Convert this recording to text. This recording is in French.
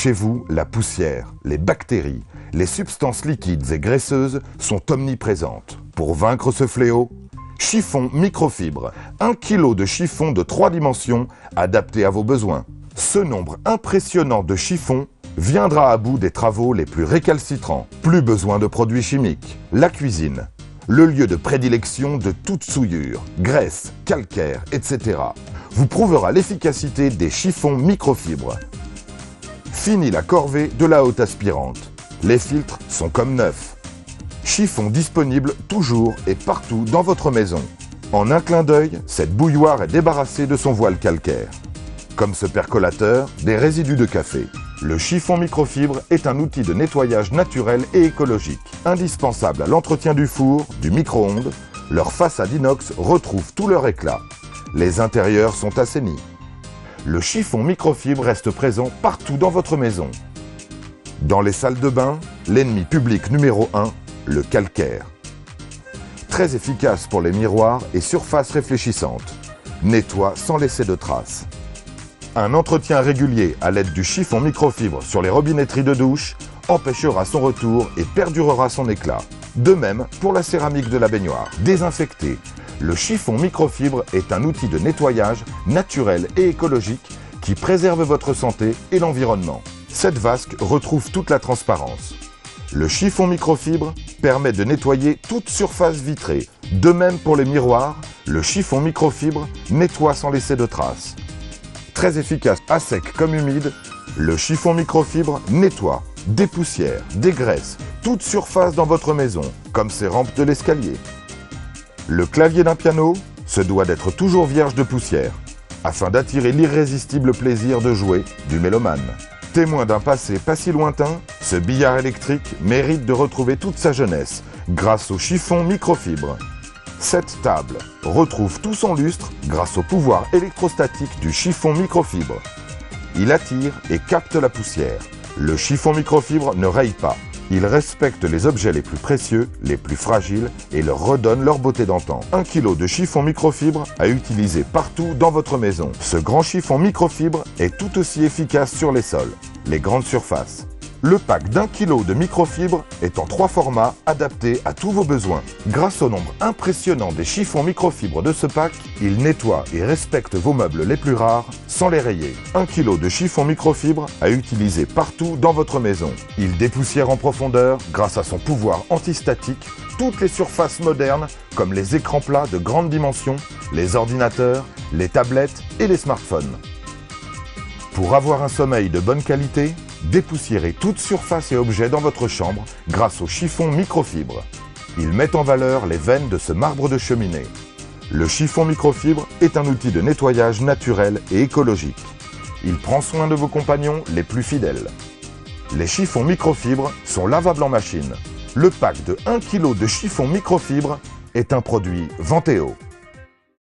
Chez vous, la poussière, les bactéries, les substances liquides et graisseuses sont omniprésentes. Pour vaincre ce fléau, chiffon microfibre, 1 kg de chiffon de 3 dimensions adapté à vos besoins. Ce nombre impressionnant de chiffons viendra à bout des travaux les plus récalcitrants. Plus besoin de produits chimiques. La cuisine, le lieu de prédilection de toute souillure, graisse, calcaire, etc., vous prouvera l'efficacité des chiffons microfibres. Fini la corvée de la haute aspirante. Les filtres sont comme neufs. Chiffon disponible toujours et partout dans votre maison. En un clin d'œil, cette bouilloire est débarrassée de son voile calcaire. Comme ce percolateur, des résidus de café. Le chiffon microfibre est un outil de nettoyage naturel et écologique. Indispensable à l'entretien du four, du micro-ondes, leurs façades inox retrouvent tout leur éclat. Les intérieurs sont assainis. Le chiffon microfibre reste présent partout dans votre maison. Dans les salles de bain, l'ennemi public numéro 1, le calcaire. Très efficace pour les miroirs et surfaces réfléchissantes. Nettoie sans laisser de traces. Un entretien régulier à l'aide du chiffon microfibre sur les robinetteries de douche empêchera son retour et perdurera son éclat. De même pour la céramique de la baignoire. Désinfectée, le chiffon microfibre est un outil de nettoyage naturel et écologique qui préserve votre santé et l'environnement. Cette vasque retrouve toute la transparence. Le chiffon microfibre permet de nettoyer toute surface vitrée. De même pour les miroirs, le chiffon microfibre nettoie sans laisser de traces. Très efficace à sec comme humide, le chiffon microfibre nettoie, dépoussière, dégraisse toute surface dans votre maison, comme ces rampes de l'escalier. Le clavier d'un piano se doit d'être toujours vierge de poussière, afin d'attirer l'irrésistible plaisir de jouer du mélomane. Témoin d'un passé pas si lointain, ce billard électrique mérite de retrouver toute sa jeunesse grâce au chiffon microfibre. Cette table retrouve tout son lustre grâce au pouvoir électrostatique du chiffon microfibre. Il attire et capte la poussière. Le chiffon microfibre ne raye pas. Il respecte les objets les plus précieux, les plus fragiles et leur redonne leur beauté d'antan. 1 kg de chiffon microfibre à utiliser partout dans votre maison. Ce grand chiffon microfibre est tout aussi efficace sur les sols, les grandes surfaces. Le pack d'1 kg de microfibre est en 3 formats adaptés à tous vos besoins. Grâce au nombre impressionnant des chiffons microfibres de ce pack, il nettoie et respecte vos meubles les plus rares sans les rayer. 1 kg de chiffon microfibre à utiliser partout dans votre maison. Il dépoussière en profondeur grâce à son pouvoir antistatique toutes les surfaces modernes comme les écrans plats de grande dimension, les ordinateurs, les tablettes et les smartphones. Pour avoir un sommeil de bonne qualité, dépoussiérez toute surface et objet dans votre chambre grâce au chiffon microfibre. Il met en valeur les veines de ce marbre de cheminée. Le chiffon microfibre est un outil de nettoyage naturel et écologique. Il prend soin de vos compagnons les plus fidèles. Les chiffons microfibres sont lavables en machine. Le pack de 1 kg de chiffon microfibre est un produit Venteo.